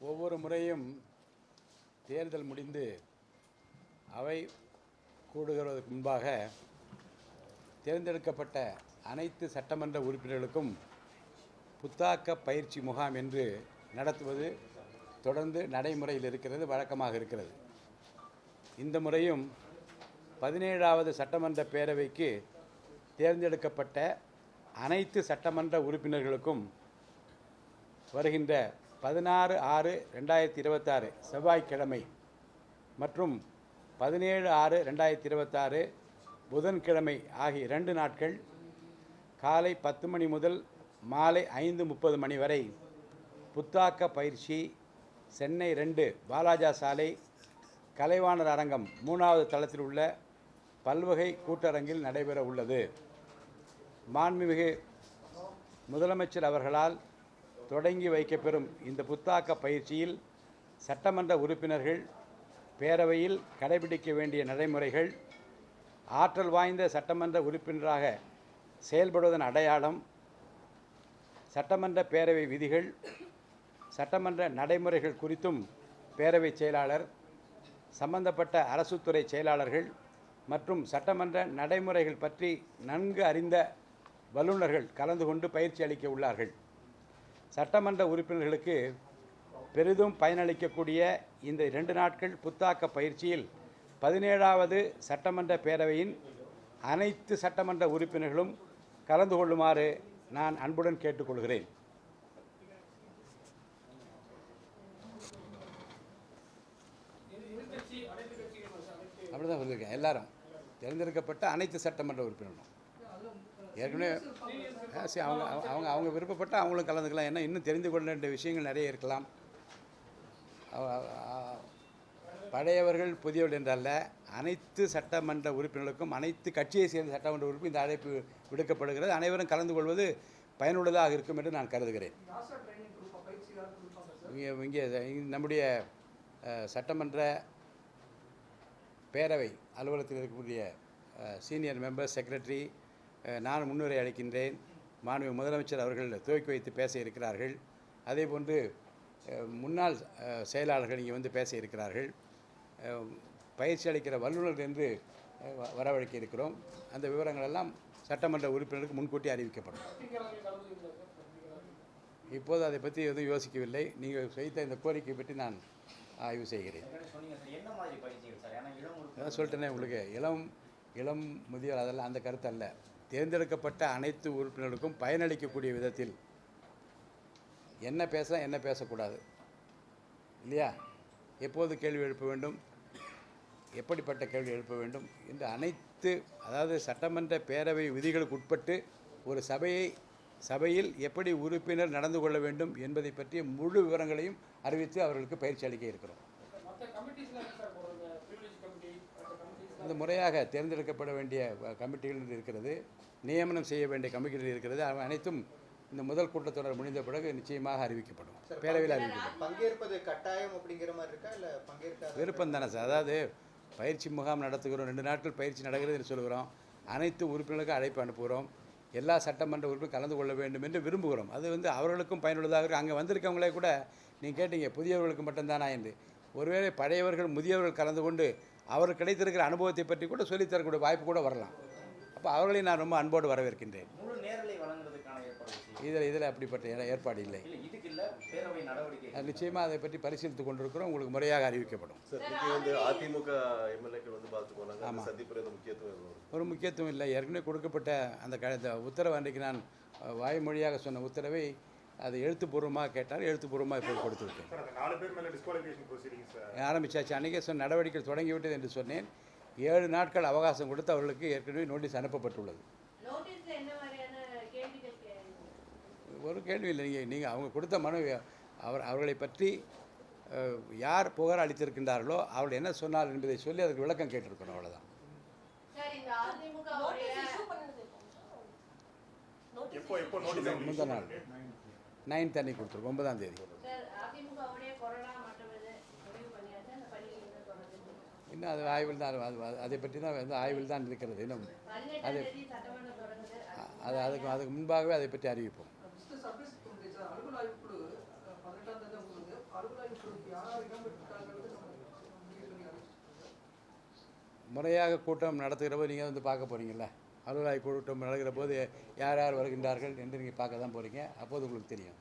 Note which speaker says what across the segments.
Speaker 1: ஒவ்வொரு முறையும் தேர்தல் முடிந்து அவை கூடுகிறதுக்கு முன்பாக தேர்ந்தெடுக்கப்பட்ட அனைத்து சட்டமன்ற உறுப்பினர்களுக்கும் புத்தாக்க பயிற்சி முகாம் என்று நடத்துவது தொடர்ந்து நடைமுறையில் இருக்கிறது, வழக்கமாக இருக்கிறது. இந்த முறையும் 17வது சட்டமன்ற பேரவைக்கு தேர்ந்தெடுக்கப்பட்ட அனைத்து சட்டமன்ற உறுப்பினர்களுக்கும் வருகின்ற 16/6/2026 செவ்வாய்க்கிழமை மற்றும் 17/6/2026 புதன்கிழமை ஆகிய 2 நாட்கள் காலை 10 மணி முதல் மாலை 5:30 மணி வரை புத்தாக்க பயிற்சி சென்னை 2 வாலாஜா சாலை கலைவாணர் அரங்கம் 3வது தளத்தில் உள்ள பல்வகை கூட்டரங்கில் நடைபெற உள்ளது. மாண்புமிகு முதலமைச்சர் அவர்களால் தொடங்கி வைக்கப்பெறும் இந்த புத்தாக்க பயிற்சியில் சட்டமன்ற உறுப்பினர்கள் பேரவையில் கடைபிடிக்க வேண்டிய நடைமுறைகள், ஆற்றல் வாய்ந்த சட்டமன்ற உறுப்பினராக செயல்படுவதன் அடையாளம், சட்டமன்ற பேரவை விதிகள், சட்டமன்ற நடைமுறைகள் குறித்தும் பேரவை செயலாளர், சம்பந்தப்பட்ட அரசுத்துறை செயலாளர்கள் மற்றும் சட்டமன்ற நடைமுறைகள் பற்றி நன்கு அறிந்த வல்லுநர்கள் கலந்து கொண்டு பயிற்சி அளிக்க உள்ளார்கள். சட்டமன்ற உறுப்பினர்களுக்கு பெரிதும் பயனளிக்கக்கூடிய இந்த 2 நாட்கள் புத்தாக்க பயிற்சியில் 17வது சட்டமன்ற பேரவையின் அனைத்து சட்டமன்ற உறுப்பினர்களும் கலந்து கொள்ளுமாறு நான் அன்புடன் கேட்டுக்கொள்கிறேன். அப்படிதான் சொல்லியிருக்கேன். எல்லாரும் தேர்ந்தெடுக்கப்பட்ட அனைத்து சட்டமன்ற உறுப்பினர்களும் ஏற்கனவே அவங்க விருப்பப்பட்டால் அவங்களும் கலந்துக்கலாம். ஏன்னா இன்னும் தெரிந்து கொள்ள வேண்டிய விஷயங்கள் நிறைய இருக்கலாம். பழையவர்கள் புதியவர்கள் என்றல்ல, அனைத்து சட்டமன்ற உறுப்பினர்களுக்கும் அனைத்து கட்சியை சேர்ந்த சட்டமன்ற உறுப்பினர் இந்த அழைப்பு விடுக்கப்படுகிறது. அனைவரும் கலந்து கொள்வது பயனுள்ளதாக இருக்கும் என்று நான் கருதுகிறேன். இங்கே நம்முடைய சட்டமன்ற பேரவை அலுவலகத்தில் இருக்கக்கூடிய சீனியர் மெம்பர் செக்ரட்டரி, நான் முன்னுரை அளிக்கின்றேன். மாண்பு முதலமைச்சர் அவர்கள் துவக்கி வைத்து பேச இருக்கிறார்கள். அதேபோன்று முன்னாள் செயலாளர்கள் இங்கே வந்து பேச இருக்கிறார்கள். பயிற்சி அளிக்கிற வல்லுநர்கள் என்று வரவழைக்க இருக்கிறோம். அந்த விவரங்கள் எல்லாம் சட்டமன்ற உறுப்பினருக்கு முன்கூட்டி அறிவிக்கப்படும். இப்போது அதை பற்றி எதுவும் யோசிக்கவில்லை. நீங்கள் வைத்த இந்த கோரிக்கை பற்றி நான் ஆய்வு செய்கிறேன். அதான் சொல்லிட்டேனே உங்களுக்கு, இளம் முதியோர் அதெல்லாம் அந்த கருத்து அல்ல. தேர்ந்தெடுக்கப்பட்ட அனைத்து உறுப்பினர்களுக்கும் பயனளிக்கக்கூடிய விதத்தில் என்ன பேசலாம், என்ன பேசக்கூடாது இல்லையா, எப்போது கேள்வி எழுப்ப வேண்டும், எப்படிப்பட்ட கேள்வி எழுப்ப வேண்டும் என்று அனைத்து, அதாவது சட்டமன்ற பேரவை விதிகளுக்கு உட்பட்டு ஒரு சபையில் எப்படி உறுப்பினர் நடந்து கொள்ள வேண்டும் என்பதை பற்றிய முழு விவரங்களையும் அறிவித்து அவர்களுக்கு பயிற்சி அளிக்க இருக்கிறோம். அந்த முறையாக தேர்ந்தெடுக்கப்பட வேண்டிய கமிட்டிகள் இருக்கிறது, நியமனம் செய்ய வேண்டிய கமிட்டிகள் இருக்கிறது. அனைத்தும் இந்த முதல் கூட்டத்தொடர் முடிந்த பிறகு நிச்சயமாக அறிவிக்கப்படும், பேரவையில் அறிவிக்கப்படும்.
Speaker 2: பங்கேற்பது கட்டாயம் அப்படிங்கிற மாதிரி இருக்கா, இல்லை பங்கேற்க
Speaker 1: விருப்பம் தானே சார். அதாவது பயிற்சி முகாம் நடத்துகிறோம், 2 நாட்கள் பயிற்சி நடக்கிறது என்று சொல்கிறோம். அனைத்து உறுப்பினர்களுக்கும் அழைப்பு அனுப்புகிறோம். எல்லா சட்டமன்ற உறுப்பினரும் கலந்து கொள்ள வேண்டும் என்று விரும்புகிறோம். அது அவர்களுக்கும் பயனுள்ளதாக இருக்குது. அங்கே வந்திருக்கவங்களே கூட நீங்கள் கேட்டீங்க புதியவர்களுக்கு மட்டும்தானா என்று. ஒருவேளை பழையவர்கள் முதியவர்கள் கலந்து கொண்டு அவருக்கு கிடைத்திருக்கிற அனுபவத்தை பற்றி கூட சொல்லித்தரக்கூடிய வாய்ப்பு கூட வரலாம். அப்போ அவர்களை நான் ரொம்ப அன்போடு வரவேற்கின்றேன். இதில் அப்படிப்பட்ட ஏற்பாடு இல்லை. நிச்சயமாக அதை பற்றி பரிசீலித்துக் கொண்டிருக்கிறோம். உங்களுக்கு முறையாக அறிவிக்கப்படும். ஒரு முக்கியத்துவம் இல்லை. ஏற்கனவே கொடுக்கப்பட்ட அந்த உத்தரவு அன்றைக்கு நான் வாய்மொழியாக சொன்ன உத்தரவை அதை எழுத்துப்பூர்வமாக கேட்டால் எழுத்துப்பூர்வமாக இப்போ கொடுத்துருக்கேன். ஆரம்பித்தாச்சு. அன்றைக்கே நடவடிக்கை தொடங்கிவிட்டது என்று சொன்னேன். 7 நாட்கள் அவகாசம் கொடுத்து அவர்களுக்கு ஏற்கனவே நோட்டீஸ் அனுப்பப்பட்டுள்ளது. ஒரு கேள்வி இல்லை. நீங்கள் அவங்க கொடுத்த மனு அவர்களை பற்றி யார் புகார் அளித்திருக்கின்றார்களோ அவர்கள் என்ன சொன்னார் என்பதை சொல்லி அதுக்கு விளக்கம் கேட்டிருக்கிறோம், அவ்வளோதான். முந்தா நாள் 9th அன்னைக்கு கொடுத்துருக்கோம், 9ஆம் தேதி. இன்னும் அது ஆய்வில் தான் அதை பற்றி தான் வந்து ஆய்வில் தான் இருக்கிறது. இன்னும் அது அதுக்கு முன்பாகவே அதை பற்றி அறிவிப்போம். முறையாக கூட்டம் நடத்துகிற போது நீங்கள் வந்து பார்க்க போகிறீங்கள, அலுவலக கூட்டம் நடக்கிற போது யார் யார் வருகின்றார்கள் என்று நீங்கள் பார்க்க தான் போகிறீங்க. அப்போது உங்களுக்கு தெரியும்.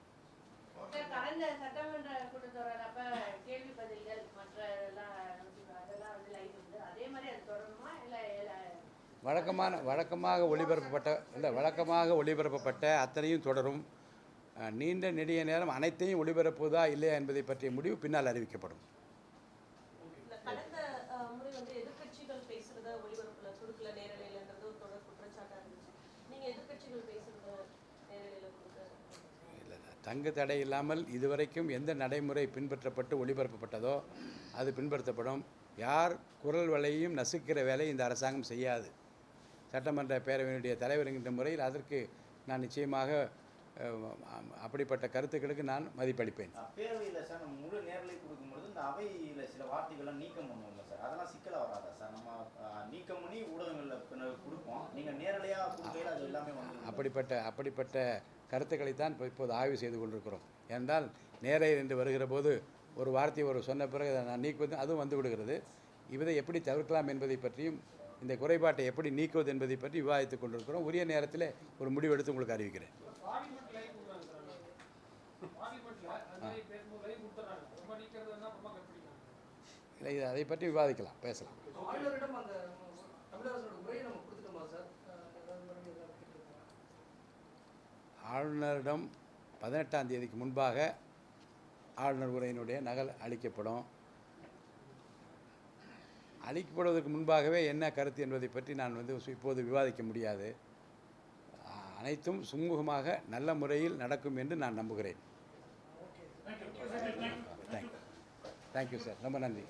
Speaker 3: கடந்த சட்டமன்ற கூட்டத்தொடர் அப்ப கேள்வி பதில்கள் மற்ற அதெல்லாம் வந்து லைவ் வந்து அதே மாதிரி அது தொடருமா இல்லை
Speaker 1: வழக்கமாக ஒளிபரப்பப்பட்ட அத்தனையும் தொடரும். நீண்ட நெடிய நேரம் அனைத்தையும் ஒளிபரப்புவதா இல்லையா என்பதை பற்றிய முடிவு பின்னால் அறிவிக்கப்படும்.
Speaker 4: கடந்த முறை வந்து எதிர்க்கட்சிகள் பேசுறத ஒளிபரப்புல கொடுக்கல நேரலையிலன்றது ஒரு தொடர் குற்றச்சாட்டா இருந்துச்சு. நீங்க எதிர்க்கட்சிகள் பேசுறத நேரலையில கொடுக்க
Speaker 1: இல்லை, தங்கு தடை இல்லாமல் இதுவரைக்கும் எந்த நடைமுறை பின்பற்றப்பட்டு ஒளிபரப்பப்பட்டதோ அது பின்பற்றப்படும். யார் குரல் வலையும் நசுக்கிற வேலை இந்த அரசாங்கம் செய்யாது. சட்டமன்ற பேரவையினுடைய தலைவர் என்கின்ற முறையில் அதற்கு நான் நிச்சயமாக அப்படிப்பட்ட கருத்துக்களுக்கு நான் மதிப்பளிப்பேன்.
Speaker 5: பேரவையில் சார் நம்ம முழு நேரலை கொடுக்கும்பொழுது இந்த அவையில் சில வார்த்தைகள்லாம் நீக்கம் பண்ணுவோம்ல சார், அதெல்லாம் சிக்கலாக வராதா சார்? நம்ம நீக்கம் பண்ணி ஊடகங்களில் கொடுப்போம், நீங்கள் நேரலையாக கொடுக்கையில் அது எல்லாமே வந்து
Speaker 1: அப்படிப்பட்ட கருத்துக்களைத்தான் இப்போது ஆய்வு செய்து கொண்டிருக்கிறோம். ஏனென்றால் நேரையில் என்று வருகிற போது ஒரு வார்த்தையை சொன்ன பிறகு அதை நான் நீக்குவது அதுவும் வந்து விடுகிறது. இதை எப்படி தவிர்க்கலாம் என்பதை பற்றியும் இந்த குறைபாட்டை எப்படி நீக்குவது என்பதை பற்றி விவாதித்துக் கொண்டிருக்கிறோம். உரிய நேரத்தில் ஒரு முடிவெடுத்து உங்களுக்கு அறிவிக்கிறேன். இல்லை, இது அதை பற்றி விவாதிக்கலாம், பேசலாம். ஆளுநரிடம் 18ஆம் தேதிக்கு முன்பாக ஆளுநர் உரையினுடைய நகல் அளிக்கப்படும். அளிக்கப்படுவதற்கு முன்பாகவே என்ன கருத்து என்பதை பற்றி நான் வந்து இப்போது விவாதிக்க முடியாது. அனைத்தும் சுமூகமாக நல்ல முறையில் நடக்கும் என்று நான் நம்புகிறேன். தேங்க்யூ சார், ரொம்ப நன்றி.